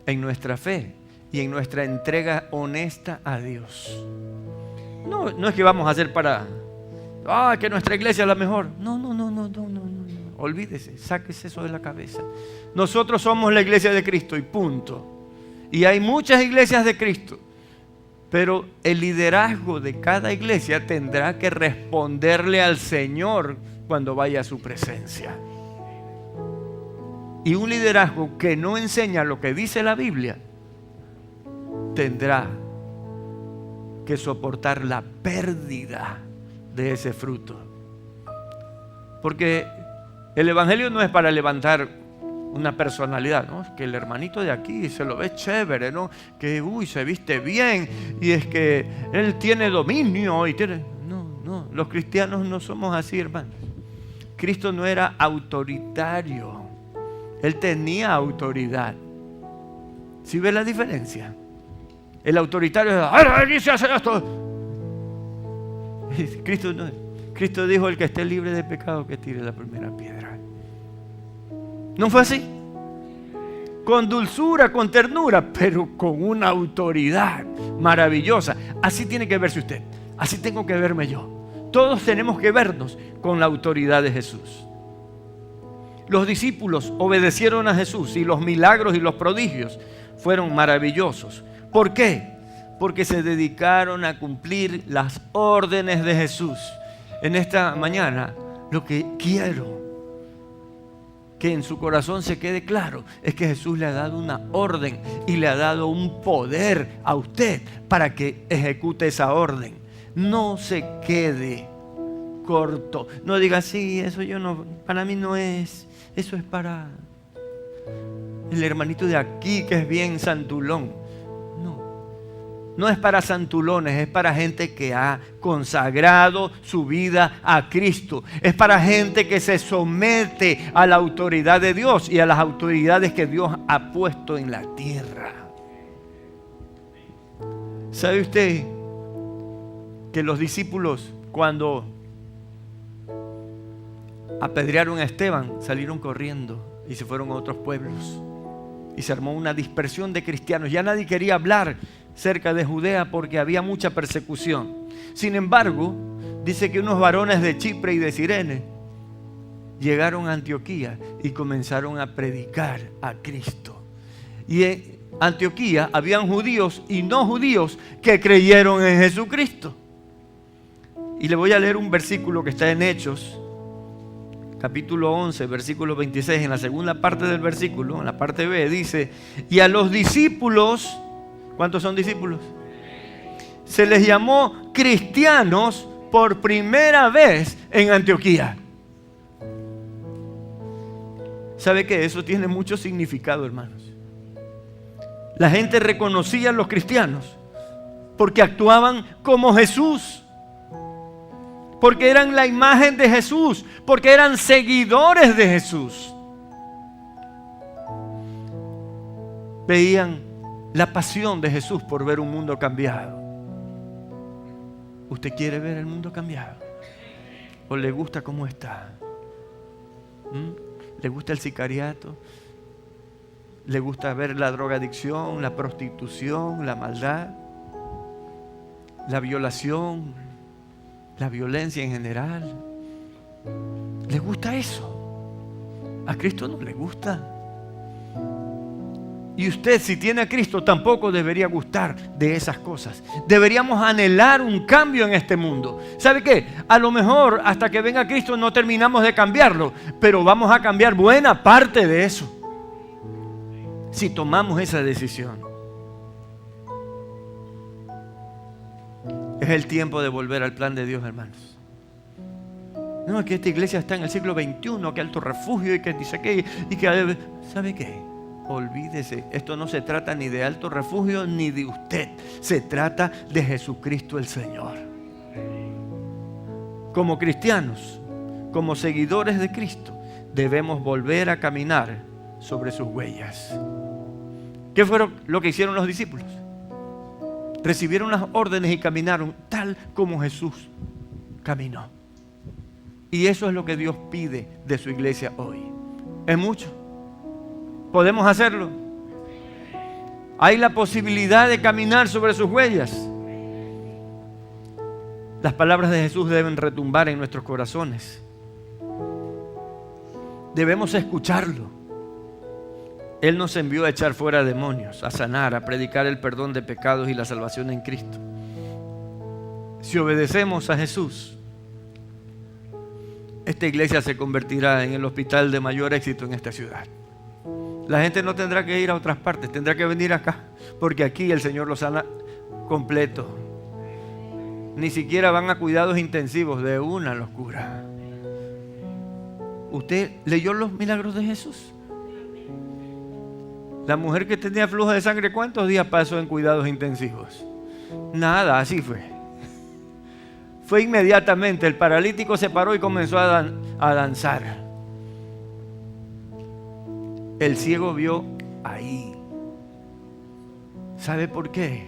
en nuestra fe y en nuestra entrega honesta a Dios. No es que vamos a hacer para que nuestra iglesia es la mejor. No. Olvídese, sáquese eso de la cabeza. Nosotros somos la iglesia de Cristo y punto. Y hay muchas iglesias de Cristo, pero el liderazgo de cada iglesia tendrá que responderle al Señor cuando vaya a su presencia. Y un liderazgo que no enseña lo que dice la Biblia tendrá que soportar la pérdida de ese fruto. Porque el evangelio no es para levantar una personalidad, ¿no? Que el hermanito de aquí se lo ve chévere, ¿no? Que se viste bien y es que él tiene dominio y tiene... No, los cristianos no somos así, hermanos. Cristo no era autoritario, Él tenía autoridad. ¿Sí ve la diferencia? El autoritario es, aquí se hace esto. Cristo no. Cristo dijo, el que esté libre de pecado que tire la primera piedra. ¿No fue así? Con dulzura, con ternura, pero con una autoridad maravillosa. Así tiene que verse usted. Así tengo que verme yo. Todos tenemos que vernos con la autoridad de Jesús. Los discípulos obedecieron a Jesús y los milagros y los prodigios fueron maravillosos. ¿Por qué? Porque se dedicaron a cumplir las órdenes de Jesús. En esta mañana, lo que quiero que en su corazón se quede claro es que Jesús le ha dado una orden y le ha dado un poder a usted para que ejecute esa orden. No se quede corto. No diga, sí, eso yo no, para mí no es, eso es para el hermanito de aquí que es bien santulón. No es para santulones, es para gente que ha consagrado su vida a Cristo. Es para gente que se somete a la autoridad de Dios y a las autoridades que Dios ha puesto en la tierra. ¿Sabe usted que los discípulos, cuando apedrearon a Esteban, salieron corriendo y se fueron a otros pueblos? Y se armó una dispersión de cristianos. Ya nadie quería hablar cerca de Judea porque había mucha persecución. Sin embargo, dice que unos varones de Chipre y de Cirene llegaron a Antioquía y comenzaron a predicar a Cristo. Y Antioquía habían judíos y no judíos que creyeron en Jesucristo. Y le voy a leer un versículo que está en Hechos, capítulo 11, versículo 26. En la segunda parte del versículo, en la parte B, dice: y a los discípulos, ¿cuántos son discípulos? Se les llamó cristianos por primera vez en Antioquía. ¿Sabe qué? Eso tiene mucho significado, hermanos. La gente reconocía a los cristianos porque actuaban como Jesús, porque eran la imagen de Jesús, porque eran seguidores de Jesús. Veían la pasión de Jesús por ver un mundo cambiado. ¿Usted quiere ver el mundo cambiado? ¿O le gusta cómo está? ¿Le gusta el sicariato? ¿Le gusta ver la drogadicción, la prostitución, la maldad, la violación, la violencia en general? ¿Le gusta eso? A Cristo no le gusta. Y usted, si tiene a Cristo, tampoco debería gustar de esas cosas. Deberíamos anhelar un cambio en este mundo. ¿Sabe qué? A lo mejor hasta que venga Cristo no terminamos de cambiarlo, pero vamos a cambiar buena parte de eso si tomamos esa decisión. Es el tiempo de volver al plan de Dios, hermanos. No, es que esta iglesia está en el siglo XXI, que alto refugio y que dice que... ¿Sabe qué? Olvídese, esto no se trata ni de alto refugio ni de usted. Se trata de Jesucristo el Señor. Como cristianos, como seguidores de Cristo, debemos volver a caminar sobre sus huellas. ¿Qué fue lo que hicieron los discípulos? Recibieron las órdenes y caminaron tal como Jesús caminó. Y eso es lo que Dios pide de su iglesia hoy. Es mucho. ¿Podemos hacerlo? Hay la posibilidad de caminar sobre sus huellas. Las palabras de Jesús deben retumbar en nuestros corazones. Debemos escucharlo. Él nos envió a echar fuera demonios, a sanar, a predicar el perdón de pecados y la salvación en Cristo. Si obedecemos a Jesús, esta iglesia se convertirá en el hospital de mayor éxito en esta ciudad. La gente no tendrá que ir a otras partes, tendrá que venir acá, porque aquí el Señor los sana completo. Ni siquiera van a cuidados intensivos, de una los cura. ¿Usted leyó los milagros de Jesús? La mujer que tenía flujo de sangre, ¿cuántos días pasó en cuidados intensivos? Nada, así fue. Fue inmediatamente, el paralítico se paró y comenzó a danzar. El ciego vio ahí. ¿Sabe por qué?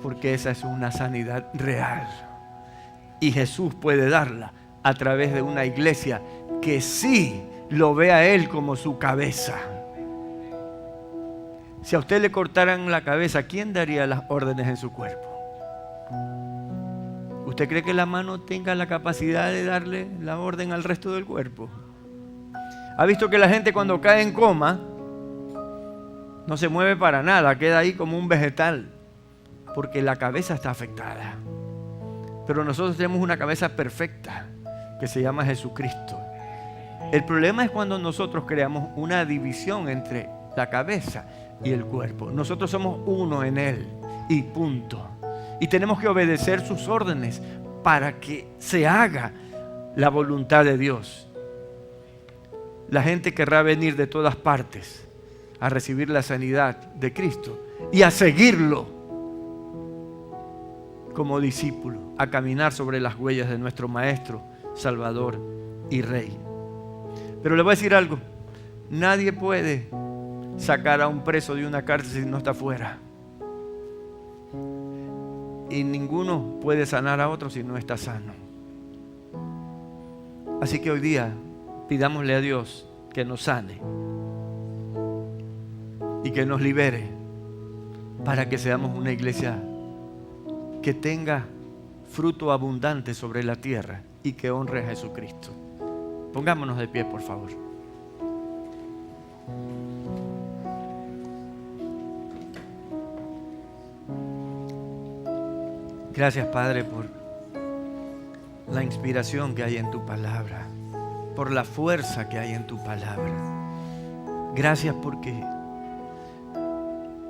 Porque esa es una sanidad real. Y Jesús puede darla a través de una iglesia que sí lo ve a Él como su cabeza. Si a usted le cortaran la cabeza, ¿quién daría las órdenes en su cuerpo? ¿Usted cree que la mano tenga la capacidad de darle la orden al resto del cuerpo? ¿Ha visto que la gente cuando cae en coma no se mueve para nada, queda ahí como un vegetal? Porque la cabeza está afectada. Pero nosotros tenemos una cabeza perfecta que se llama Jesucristo. El problema es cuando nosotros creamos una división entre la cabeza y el cuerpo. Nosotros somos uno en Él y punto. Y tenemos que obedecer sus órdenes para que se haga la voluntad de Dios. La gente querrá venir de todas partes a recibir la sanidad de Cristo y a seguirlo como discípulo, a caminar sobre las huellas de nuestro Maestro, Salvador y Rey. Pero le voy a decir algo: nadie puede sacar a un preso de una cárcel si no está fuera. Y ninguno puede sanar a otro si no está sano. Así que hoy día pidámosle a Dios que nos sane y que nos libere para que seamos una iglesia que tenga fruto abundante sobre la tierra y que honre a Jesucristo. Pongámonos de pie, por favor. Gracias, Padre, por la inspiración que hay en tu palabra, por la fuerza que hay en tu palabra. Gracias porque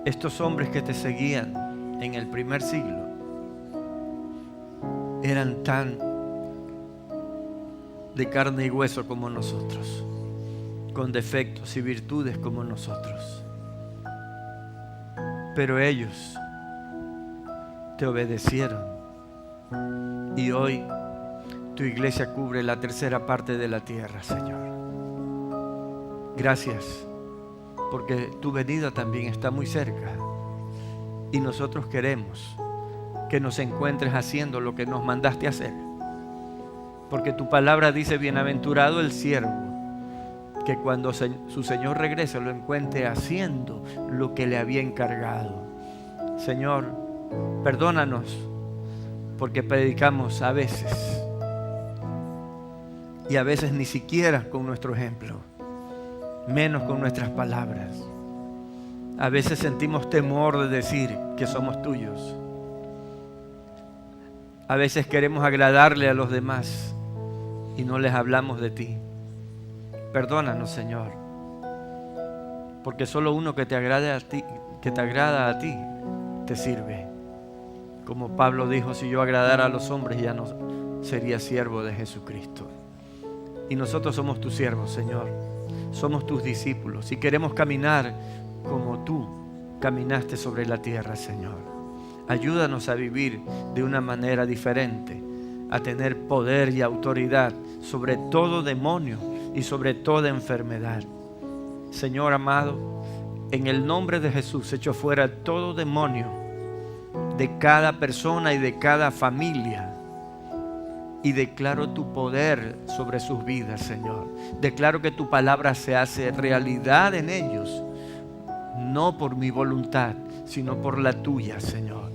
estos hombres que te seguían en el primer siglo eran tan de carne y hueso como nosotros, con defectos y virtudes como nosotros. Pero ellos te obedecieron y hoy tu iglesia cubre la tercera parte de la tierra, Señor. Gracias, porque tu venida también está muy cerca y nosotros queremos que nos encuentres haciendo lo que nos mandaste hacer. Porque tu palabra dice: bienaventurado el siervo que cuando su Señor regrese lo encuentre haciendo lo que le había encargado. Señor, perdónanos porque predicamos a veces y a veces ni siquiera con nuestro ejemplo, menos con nuestras palabras. A veces sentimos temor de decir que somos tuyos. A veces queremos agradarle a los demás y no les hablamos de ti. Perdónanos, Señor, porque solo uno que te agrada a ti, te sirve. Como Pablo dijo: si yo agradara a los hombres, ya no sería siervo de Jesucristo. Y nosotros somos tus siervos, Señor. Somos tus discípulos y queremos caminar como tú caminaste sobre la tierra, Señor. Ayúdanos a vivir de una manera diferente, a tener poder y autoridad sobre todo demonio y sobre toda enfermedad. Señor amado, en el nombre de Jesús, echo fuera todo demonio de cada persona y de cada familia. Y declaro tu poder sobre sus vidas, Señor. Declaro que tu palabra se hace realidad en ellos, no por mi voluntad, sino por la tuya, Señor.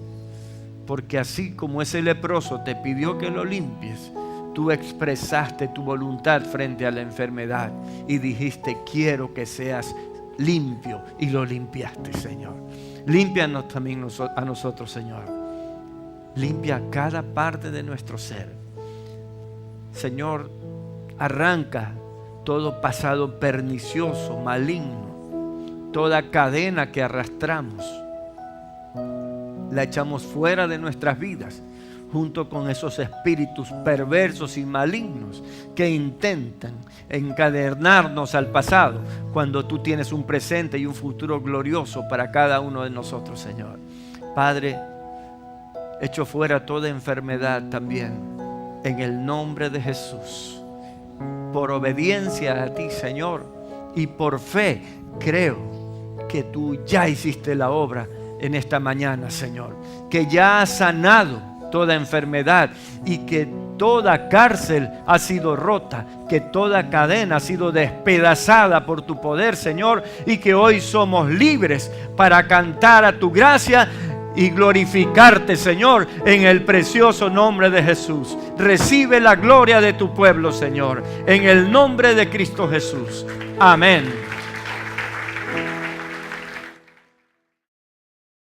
Porque así como ese leproso te pidió que lo limpies, tú expresaste tu voluntad frente a la enfermedad y dijiste: quiero que seas limpio, y lo limpiaste, Señor. Límpianos también a nosotros, Señor. Limpia cada parte de nuestro ser. Señor, arranca todo pasado pernicioso, maligno, toda cadena que arrastramos. La echamos fuera de nuestras vidas, junto con esos espíritus perversos y malignos que intentan encadenarnos al pasado, cuando tú tienes un presente y un futuro glorioso para cada uno de nosotros, Señor. Padre, echo fuera toda enfermedad también, en el nombre de Jesús. Por obediencia a ti, Señor, y por fe, creo que tú ya hiciste la obra en esta mañana, Señor, que ya has sanado toda enfermedad y que toda cárcel ha sido rota, que toda cadena ha sido despedazada por tu poder, Señor, y que hoy somos libres para cantar a tu gracia y glorificarte, Señor, en el precioso nombre de Jesús. Recibe la gloria de tu pueblo, Señor, en el nombre de Cristo Jesús. Amén.